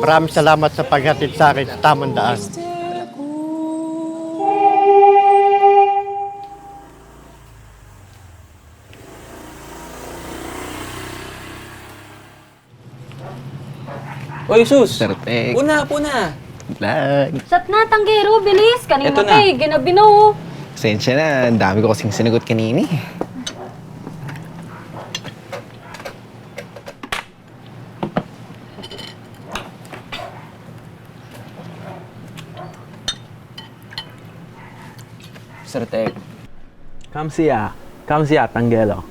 Maraming salamat sa paghatid sa akin sa tamang daan. Oy, sus! Perfect. Puna! Lag. Sat na, tanggero, bilis. Kanina Eto pa na. ginabi na oh. Pasensya na, ang dami ko kasing sinagot kanini. Sir Tek. Kamsiya, Tanggelo.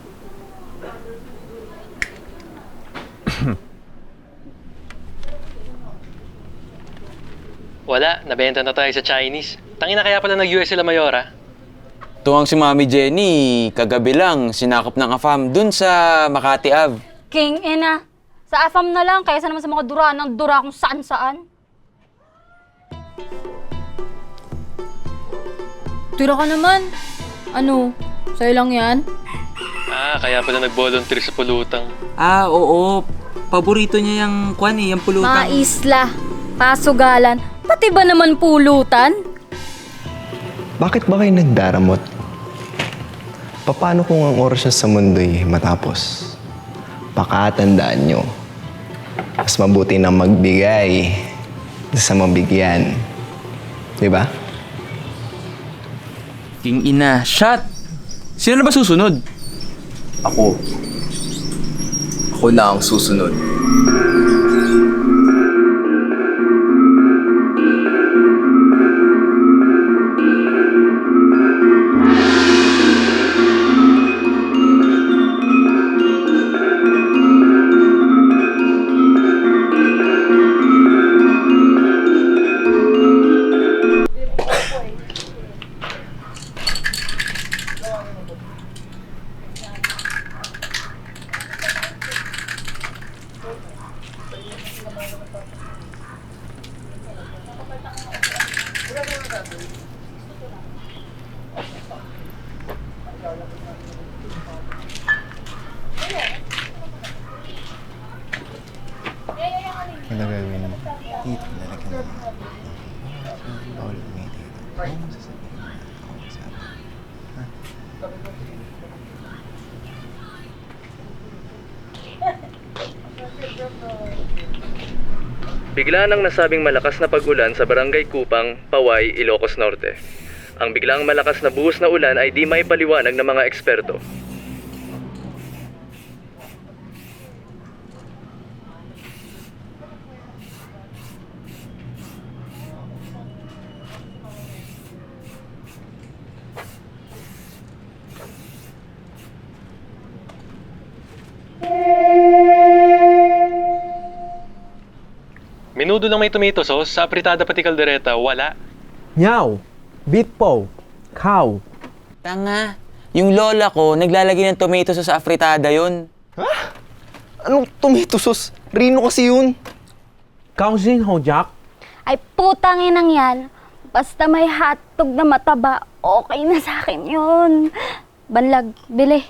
Wala, nabenta na tayo sa Chinese. Tangina kaya pala nag-US sila Mayora. Tuwang si Mami Jenny, kagabi lang, sinakop ng AFAM dun sa Makati Ave. King ina. Sa AFAM na lang, kaysa naman sa mga dura ng dura kung saan-saan. Tira ka naman. Ano? Sa'yo lang yan? Ah, kaya pala nag-volunteer sa pulutang. Ah, oo. Paborito niya yung yung Mga pulutan. isla, pasugalan, pati ba naman pulutan? Bakit ba kayo nagdaramot? Paano kung ang oras niya sa mundo'y matapos? Pakatandaan nyo, mas mabuti na magbigay sa mabigyan. Di ba? King ina, shot! Sino na ba susunod? Ako. Ako na ang susunod. Ano gagawin mo? Dito, lalagyan mo. Bawal may dito. Ano mo sasabihin? Ako magsabi. Bigla nang nasabing malakas na pag-ulan sa Barangay Kupang, Paway, Ilocos Norte. Ang biglang malakas na buhos na ulan ay di may paliwanag ng mga eksperto. Menudo lang may tomato sauce, sa apritada pati kaldereta, wala. Nyaw, bitpo, cow. Tanga. Yung lola ko, naglalagay ng tomato sauce sa afritada yun. Anong tomato sauce? Rino kasi yun. Kaunsin ho, Jack. Ay putang inang yan. Basta may hotdog na mataba, okay na sa akin yun. Banlag, bili.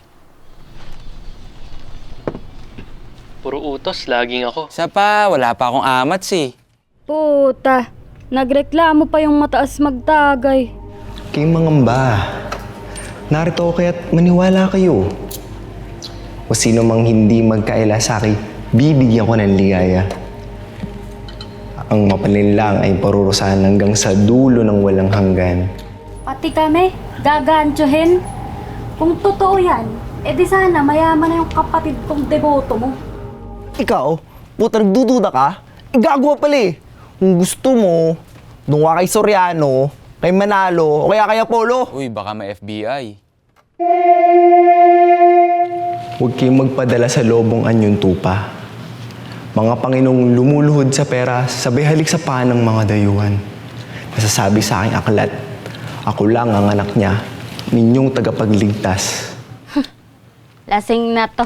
Puro utos, laging ako. Sa pa, wala pa akong amats eh. Puta, nagreklamo pa yung mataas magtagay. Kayong mangamba. Narito ako kaya't maniwala kayo. O sino mang hindi magkaila sa akin, bibigyan ko ng ligaya. Ang mapalinlang ay parurusahan hanggang sa dulo ng walang hanggan. Pati kami, gagantsuhin. Kung totoo yan, edi sana mayaman na yung kapatid kong deboto mo. Ikaw, puta nagdududa ka? Igagawa pala eh. Kung gusto mo, doon ka kay Soriano, kay Manalo, o kaya kay Apollo. Uy, baka may FBI. Huwag kayong magpadala sa lobong anyong tupa. Mga Panginong lumuluhod sa pera, sabay halik sa paan ng mga dayuhan. Nasasabi sa aking aklat, ako lang ang anak niya, ninyong tagapagligtas. Lasing na to.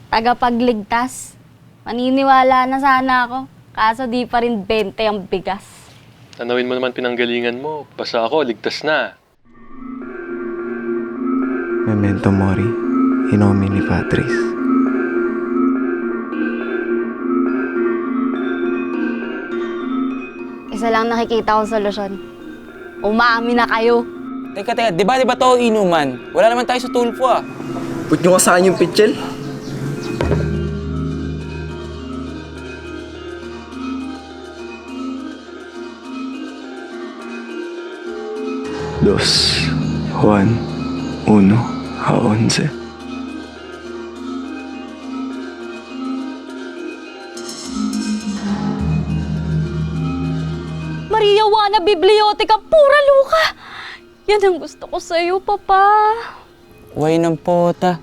Tagapagligtas. Maniniwala na sana ako. Kaso di pa rin 20 ang bigas. Tanawin mo naman pinanggalingan mo. Basta ako, ligtas na. Memento mori, in nomine Patris. isa lang nakikita kong solusyon. Umami na kayo. Teka, di ba to inuman? Wala naman tayo sa tulfo ah. Put nyo ka sa akin yung pitchel. Dos, Juan, uno, a 11. Maria Juana Biblioteca, pura luka! Yan ang gusto ko sa'yo, Papa. Why ng pota?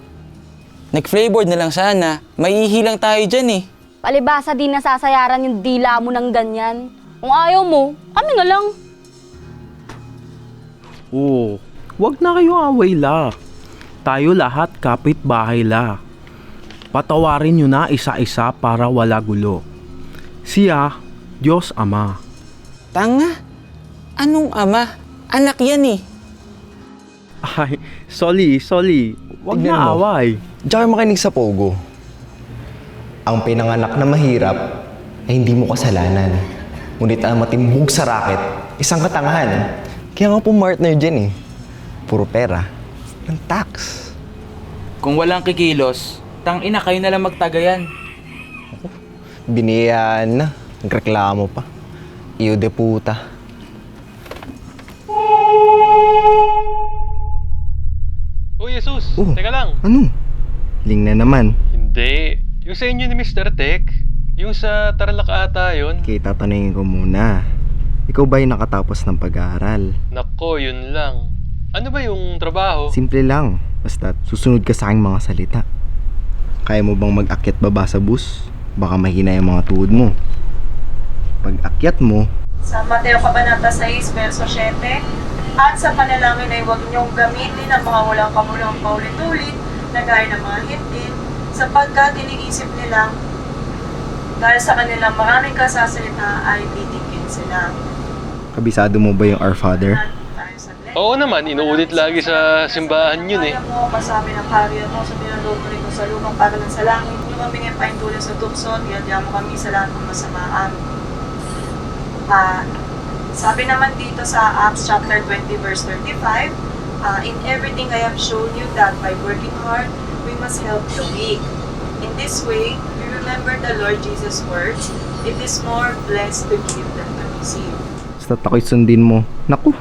Nag-flavored na lang sana. Maihilang tayo dyan eh. Palibasa di nasasayaran yung dila mo ng ganyan. Kung ayaw mo, kami na lang. Oo, wag na kayo away la. Tayo lahat kapitbahay la. Patawarin nyo na isa-isa para wala gulo. Siya, Diyos Ama. Tanga? Anong ama? Anak yan eh. Ay, sorry. Wag Tignan na mo. away. Diyan kayo makinig sa Pogo. Ang pinanganak na mahirap ay hindi mo kasalanan. Ngunit ang matimbog sa racket, isang katangahan. Kaya nga po partner dyan eh. Puro pera. Ng tax. Kung walang kikilos, tangina kayo na lang magtagayan. Biniyaan na. Nagreklamo pa. Iyo de puta. Oh, Jesus! Oh. Teka lang. Ano? Ling na naman. Hindi. Yung sa inyo ni Mr. Tech, yung sa Tarlac ata yun. Okay, tatanungin ko muna. Ikaw ba'y nakatapos ng pag-aaral? Nako, yun lang. Ano ba yung trabaho? Simple lang. Basta susunod ka sa aking mga salita. Kaya mo bang mag-akyat baba sa bus? Baka mahina yung mga tuhod mo. Pag akyat mo, Sa Mateo Kabanata 6, verso 7, at sa panalangin ay huwag niyong gamitin ang mga walang kamulong paulit-ulit na gaya ng mga hit-in, sapagkat iniisip nilang dahil sa kanilang maraming kasasalita ay titigin sila. kabisado mo ba yung Our Father? Oo naman, inuulit lagi sa simbahan yun eh. Kaya mo, masabi ng karya mo, sa pinaloob mo rin sa lumang para lang sa langit, yung mamingin pa yung tulad sa tukso, iadya mo kami sa lahat ng masamaan. Sabi naman dito sa Acts chapter 20 verse 35, in everything I have shown you that by working hard, we must help the weak. In this way, we remember the Lord Jesus' words, it is more blessed to give than to receive. Basta ako'y sundin mo. Naku,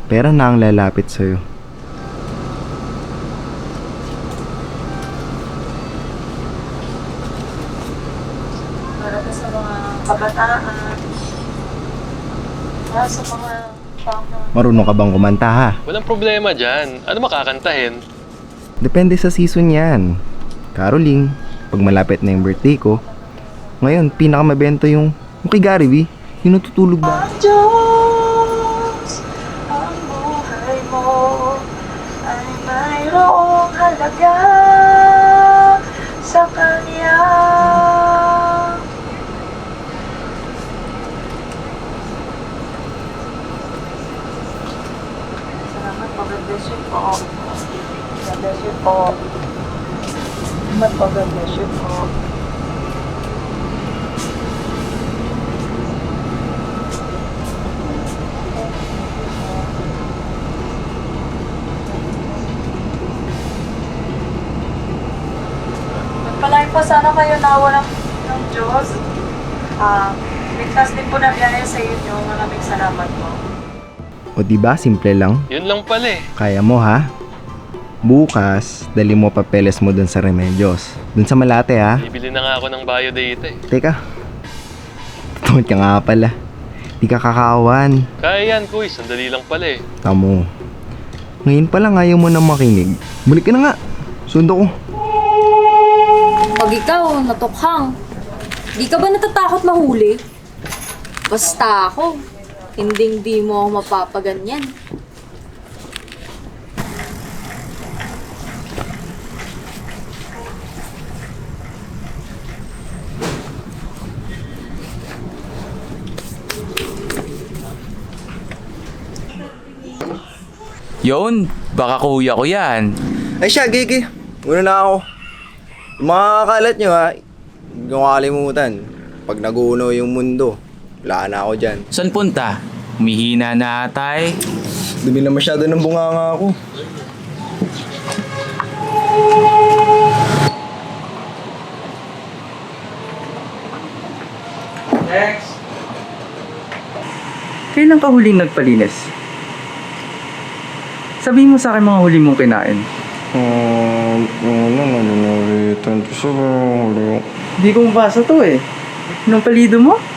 pera na ang lalapit sa'yo. Para po sa mga kabataan, para sa mga Marunong ka bang kumanta ha? Walang problema dyan. Ano makakantahin? Depende sa season yan. Caroling, pag malapit na yung birthday ko, ngayon, pinakamabento yung kay Gary V, yung natutulog ba? Diyos, ang buhay mo ay mayroong halaga sa Kanya. Salamat po, God bless you po. God bless you po. Salamat po, God bless you po. Magpalain po sana kayo na walang ng Diyos. Ligtas din po na biyaya sa inyo. Maraming salamat po. O diba, simple lang. Yun lang pala eh. Kaya mo ha? Bukas, dali mo papeles mo dun sa Remedios. Dun sa Malate ha? Bibili na nga ako ng biodata eh. Teka, tutunod ka nga pala. Di ka kakawan. Kaya yan, kuy. Sandali lang pala eh. Tamo. Ngayon pala ayaw mo nang makinig. Balik ka na nga. Sundo ko. Pag ikaw, natukhang, di ka ba natatakot mahuli? Basta ako, hindi mo ako mapapaganyan. Yun, baka kuya ko yan. Ay siya, Gigi. Una na ako. Yung mga kalat nyo ha, huwag nyo kakalimutan. Pag naguno yung mundo, Wala na ako dyan. Saan punta? Humihina na atay. Dumi na masyado ng bunganga ako. Next! Kailan ka huling nagpalinis? Sabihin mo sa akin mga huli mong kinain. Nangyaritan ko sa huli. Hindi ko mabasa to eh. Anong palido mo?